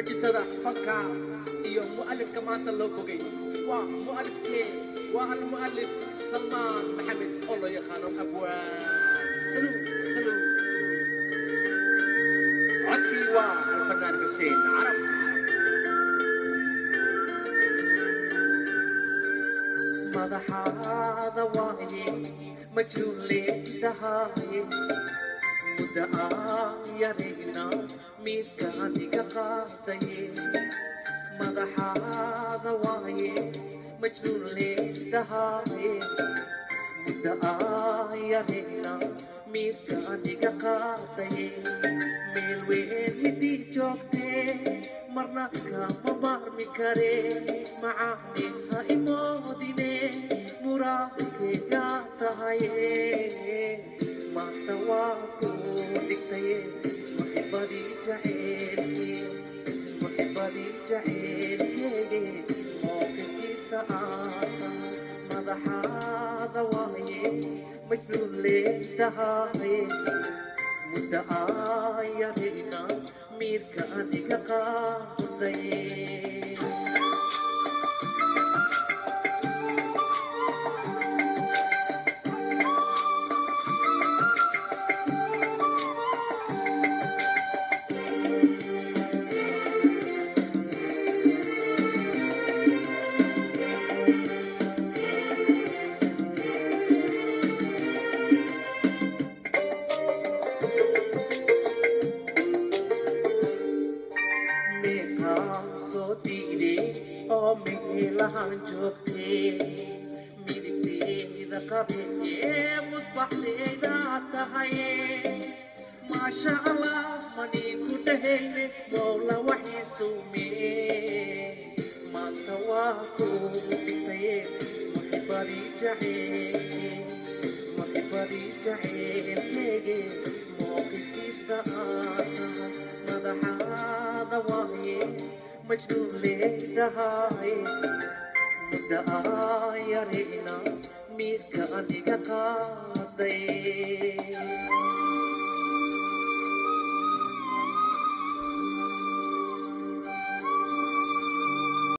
معجزة فكا iyo mu'alifka maanta loo bogay waa mu'alifkee waa al-mu'alif Salmaan Maxamed oo loo yaqaano abwaan saluu codkii waa alfanaan Xuseen Carab madaxaada waaye majruur leedahay muddo yarayna miirka adiga qaadaye madaxaada waaye majnuun leedahay muddo yarayna miirka adiga qaadaye meel weyn midii joogtee marna kama maarmi kare macaani ha imoodine muraadkeyga tahaye maanta waa kuu dhigtaye maxibadii jaceelkii محبتي جعلي موقفي سعادة مدحا ضواي مجنون لدهاي مدعا يرينا ميرك أنك قاضي ما شاء الله مني كنت هيني مولا وحي سومي ما تواكو بكتاية محباري جعيل موقفي سعادة مدحا ضواي مجنون لدهاي مدعا يرينا ميرك أنك قاضي